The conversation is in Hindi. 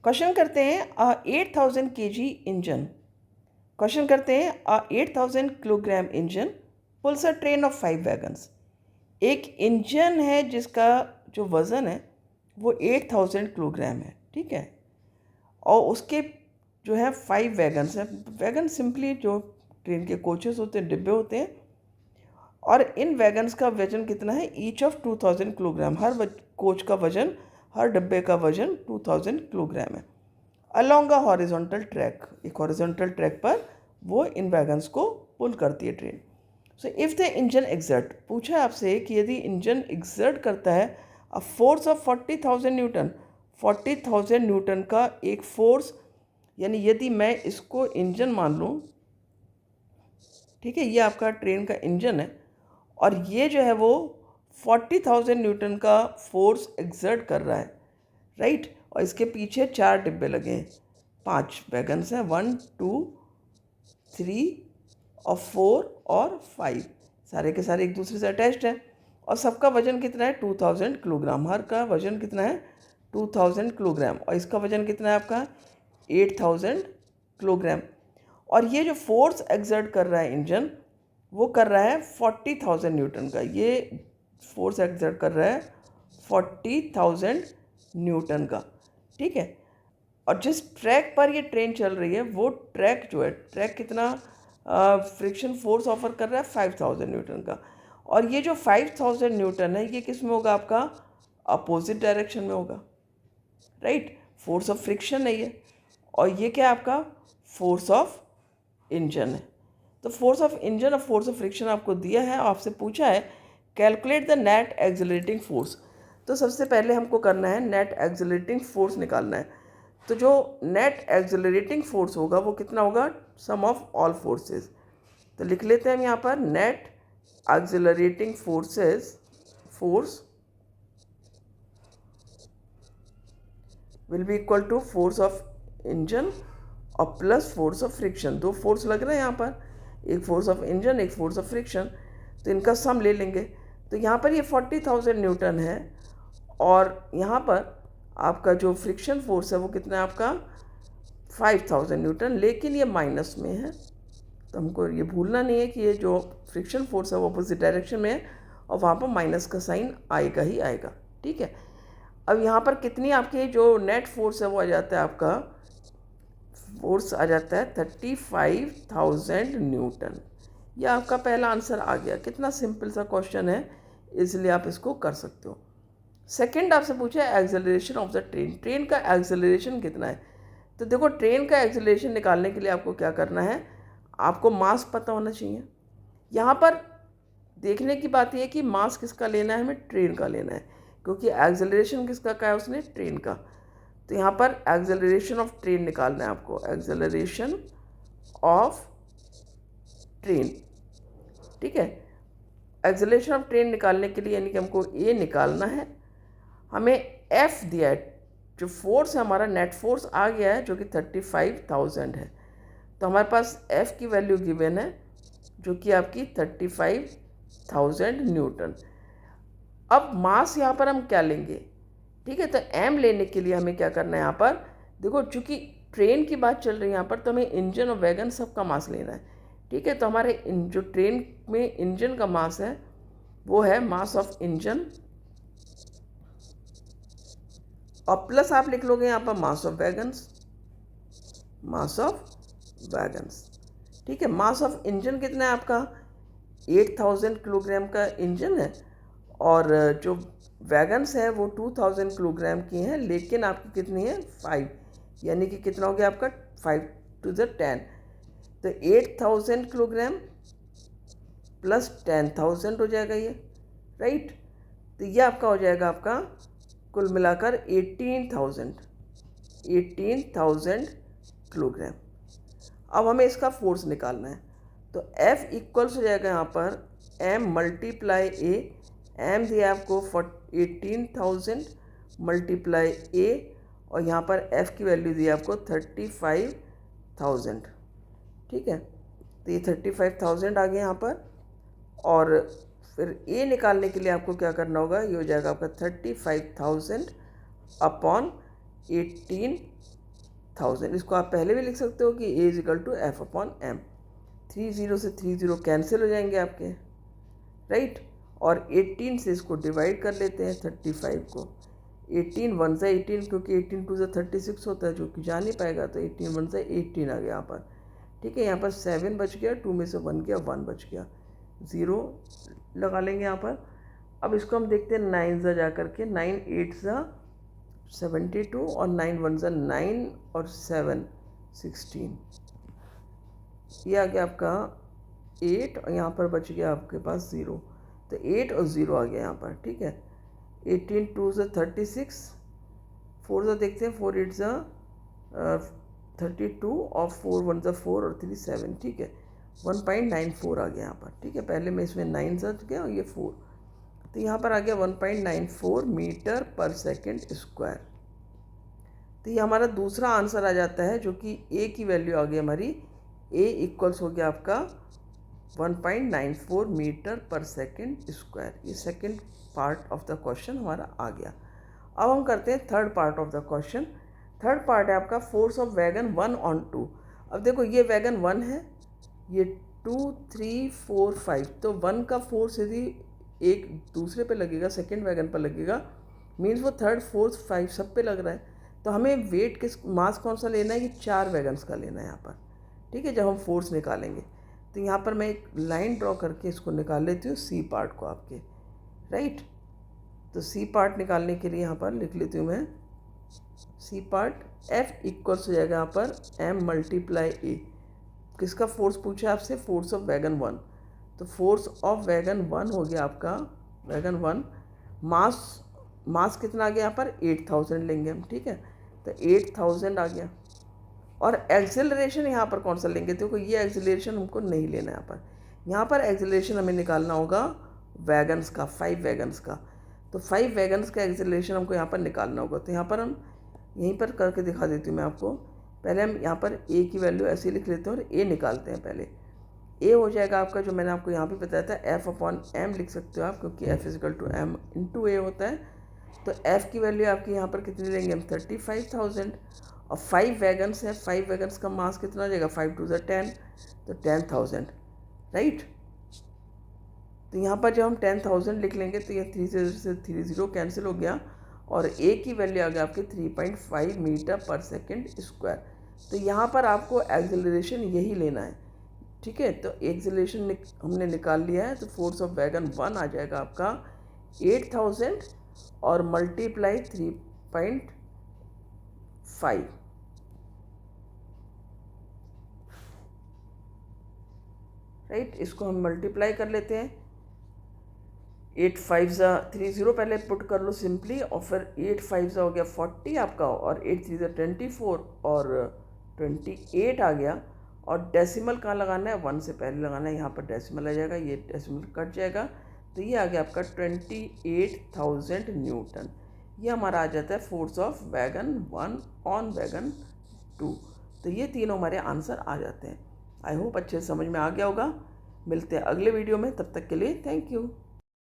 क्वेश्चन करते हैं 8,000 kg इंजन। क्वेश्चन करते हैं 8,000 kilogram engine pools a train of 5 wagons. एक इंजन है जिसका जो वज़न है वो 8,000 किलोग्राम है, ठीक है, और उसके जो है 5 वैगन्स हैं। वैगन सिंपली जो ट्रेन के कोचेस होते हैं, डिब्बे होते हैं, और इन वैगन्स का वजन कितना है? Each of 2,000 kilogram. Her coach का वजन, हर डब्बे का वजन 2,000 किलोग्राम है। अलोंग अ हॉरिजॉन्टल ट्रैक, एक हॉरिजॉन्टल ट्रैक पर वो इन वैगन्स को पुल करती है train. So if the engine exert, पूछा है आपसे कि यदि इंजन एग्जर्ट करता है a force of 40,000 Newton, 40,000 Newton का एक फोर्स, यानी यदि मैं इसको इंजन मान लूँ, ठीक है, ये आपका ट्रेन का इंजन है और ये जो है वो 40,000 न्यूटन का फोर्स एग्जर्ट कर रहा है, राइट, और इसके पीछे 4 डिब्बे लगे हैं, 5 वैगन्स हैं, 1 2 3 और 4 और 5, सारे के सारे एक दूसरे से अटैच्ड हैं और सबका वजन कितना है? 2,000 किलोग्राम। हर का वजन कितना है? 2,000 किलोग्राम, और इसका वजन कितना है आपका? 8,000 किलोग्राम। और ये जो फोर्स एक्सर्ट कर रहा है इंजन, वो कर रहा है 40,000 न्यूटन का। ये फोर्स एक्सर्ट कर रहा है 40,000 न्यूटन का, ठीक है। और जिस ट्रैक पर ये ट्रेन चल रही है वो ट्रैक जो है, ट्रैक कितना फ्रिक्शन फोर्स ऑफर कर रहा है? 5,000 न्यूटन का। और ये जो 5,000 न्यूटन है ये किस में होगा आपका? अपोजिट डायरेक्शन में होगा, राइट। फोर्स ऑफ फ्रिक्शन है ये, और ये क्या है आपका? फोर्स ऑफ इंजन है। तो फोर्स ऑफ इंजन और फोर्स ऑफ फ्रिक्शन आपको दिया है, आपसे पूछा है calculate the net accelerating force. तो सबसे पहले हमको करना है नेट एक्सिलरेटिंग फोर्स निकालना है। तो जो नेट एक्सिलरेटिंग फोर्स होगा वो कितना होगा? Sum of all forces. तो लिख लेते हैं हम यहाँ पर net accelerating forces, force will be equal to force of engine और plus force of friction. 2 force लग रहे हैं यहाँ पर, एक फोर्स ऑफ इंजन, एक फोर्स ऑफ फ्रिक्शन, तो इनका सम ले लेंगे। तो यहाँ पर ये 40,000 न्यूटन है और यहाँ पर आपका जो फ्रिक्शन फोर्स है वो कितना है आपका? 5,000 न्यूटन, लेकिन ये माइनस में है, तो हमको ये भूलना नहीं है कि ये जो फ्रिक्शन फोर्स है वो अपोजिट डायरेक्शन में है और वहाँ पर माइनस का साइन आएगा ही आएगा, ठीक है। अब यहाँ पर कितनी आपकी जो नेट फोर्स है वो आ जाता है आपका, फोर्स आ जाता है 35,000 न्यूटन। ये आपका पहला आंसर आ गया। कितना सिंपल सा क्वेश्चन है, इसलिए आप इसको कर सकते हो। सेकंड आपसे पूछा है acceleration of the train, train का एक्सेलरेशन कितना है। तो देखो, ट्रेन का एक्सेलरेशन निकालने के लिए आपको क्या करना है? आपको मास पता होना चाहिए। यहाँ पर देखने की बात यह है कि मास किसका लेना है? हमें ट्रेन का लेना है, क्योंकि एक्सेलरेशन किसका कहा है उसने? ट्रेन का। तो यहाँ पर एक्सेलरेशन ऑफ ट्रेन निकालना है आपको, एक्सेलरेशन ऑफ ट्रेन, ठीक है। एक्सेलरेशन ऑफ ट्रेन निकालने के लिए यानी कि हमको ए निकालना है, हमें एफ दिया है, जो फोर्स है हमारा नेट फोर्स आ गया है जो कि 35,000 है। तो हमारे पास एफ की वैल्यू गिवन है जो कि आपकी 35,000 न्यूटन। अब मास यहाँ पर हम क्या लेंगे? ठीक है, तो एम लेने के लिए हमें क्या करना है यहाँ पर? देखो, चूँकि ट्रेन की बात चल रही है यहाँ पर, तो हमें इंजन और वैगन सबका मास लेना है, ठीक है। तो हमारे जो ट्रेन में इंजन का मास है वो है मास ऑफ इंजन, और प्लस आप लिख लोगे यहाँ पर mass of wagons, mass of wagons, ठीक है। मास ऑफ इंजन कितना है आपका? 8,000 किलोग्राम का इंजन है, और जो वैगन्स है वो 2,000 किलोग्राम की हैं, लेकिन आपकी कितनी है? 5, यानी कि कितना हो गया आपका? 5 to the 10। तो 8,000 किलोग्राम प्लस 10,000 हो जाएगा ये, राइट। तो ये आपका हो जाएगा आपका कुल मिलाकर 18,000 किलोग्राम। अब हमें इसका फोर्स निकालना है, तो F इक्वल्स हो जाएगा यहाँ पर M मल्टीप्लाई A। M दिया आपको 18,000 मल्टीप्लाई A, और यहाँ पर F की वैल्यू दी आपको 35,000, ठीक है। तो ये 35,000 आ गया यहाँ पर, और फिर A निकालने के लिए आपको क्या करना होगा? ये हो जाएगा आपका 35,000 अपॉन 18,000। इसको आप पहले भी लिख सकते हो कि A is equal to F/m। 30 से 30 कैंसिल हो जाएंगे आपके, राइट। और 18 से इसको डिवाइड कर लेते हैं 35 को। 18 1 से 18, क्योंकि 18 2 से 36 होता है, जो कि जा नहीं पाएगा, तो 18 1 से 18 आ गया यहाँ पर, ठीक है। यहाँ पर 7 बच गया, 2 में से 1 गया, 1 बच गया, 0 लगा लेंगे यहाँ पर। अब इसको हम देखते हैं 9 जा जा करके, 9 8 जा 72 और 9 1 जा 9 और 7 16। ये आ गया आपका 8 और यहाँ पर बच गया आपके पास 0, तो 8 और 0 आ गया यहाँ पर, ठीक है। 18 2 से 36, 4 से देखते हैं, 4 8 जा 32 और 4 1 जा 4 और 3 7, ठीक है। 1.94 आ गया यहाँ पर, ठीक है। पहले में इसमें 9 सच गया और ये 4, तो यहाँ पर आ गया 1.94 मीटर पर सेकेंड स्क्वायर। तो ये हमारा दूसरा आंसर आ जाता है, जो कि ए की वैल्यू आ गई हमारी, ए इक्वल्स हो गया आपका 1.94 मीटर पर सेकेंड स्क्वायर। ये second part of the question हमारा आ गया। अब हम करते हैं third part of the question. Third part है आपका फोर्स ऑफ वैगन 1 ऑन 2। अब देखो ये वैगन 1 है, ये 2 3 4 5, तो 1 का फोर्स यदि एक दूसरे पे लगेगा, सेकेंड वैगन पर लगेगा, मीन्स वो थर्ड फोर्थ 5 सब पे लग रहा है। तो हमें वेट किस मास कौन सा लेना है, कि 4 वैगन्स का लेना है यहाँ पर, ठीक है। जब हम फोर्स निकालेंगे तो यहाँ पर मैं एक लाइन ड्रॉ करके इसको निकाल लेती हूँ, सी पार्ट को आपके, राइट। तो सी पार्ट निकालने के लिए यहाँ पर लिख लेती हूँ मैं, सी पार्ट एफ इक्वल्स हो जाएगा यहाँ पर एम मल्टीप्लाई ए। किसका फोर्स पूछा है आपसे, फोर्स ऑफ वैगन 1, तो फोर्स ऑफ वैगन 1 हो गया आपका वैगन 1। मास कितना आ गया यहाँ पर, 8000 लेंगे हम, ठीक है। तो 8000 आ गया। और एक्सेलरेशन यहाँ पर कौन सा लेंगे, देखो ये एक्सेलरेशन हमको नहीं लेना है यहाँ पर। यहाँ पर एक्सेलरेशन हमें निकालना होगा वैगन्स का, 5 वैगन्स का। तो 5 वैगन्स का एक्सेलरेशन हमको यहाँ पर निकालना होगा। तो यहाँ पर हम यहीं पर करके दिखा देती हूँ मैं आपको। पहले हम यहाँ पर ए की वैल्यू ऐसे ही लिख लेते हैं और ए निकालते हैं। पहले ए हो जाएगा आपका, जो मैंने आपको यहाँ पे बताया था, F/m लिख सकते हो आप, क्योंकि F is equal to m into a होता है। तो F की वैल्यू आपकी यहाँ पर कितनी लेंगे हम, 35,000। और 5 वैगन्स है, 5 वैगन्स का मास कितना हो जाएगा, 5 2 10, तो 10,000, राइट। तो यहाँ पर जब हम 10,000 लिख लेंगे तो ये 3 से 3 0 कैंसिल हो गया, और ए की वैल्यू आ गया आपकी 3.5 मीटर पर सेकेंड स्क्वायर। तो यहाँ पर आपको एक्सेलरेशन यही लेना है, ठीक है। तो एक्सेलरेशन हमने निकाल लिया है, तो फोर्स ऑफ वैगन 1 आ जाएगा आपका 8000 और मल्टीप्लाई 3.5, राइट। इसको हम मल्टीप्लाई कर लेते हैं, 8 5 जा 30 पहले पुट कर लो सिंपली, और फिर 8 5 जा हो गया 40 आपका, और 8 3 जा 24 और 28 आ गया। और डेसिमल कहाँ लगाना है, 1 से पहले लगाना है, यहाँ पर डेसिमल आ जाएगा, ये डेसिमल कट जाएगा, तो ये आ गया आपका 28,000 न्यूटन। ये हमारा आ जाता है force of wagon 1 on wagon 2। तो ये तीनों हमारे आंसर आ जाते हैं। आई होप अच्छे से समझ में आ गया होगा। मिलते हैं अगले वीडियो में, तब तक के लिए थैंक यू।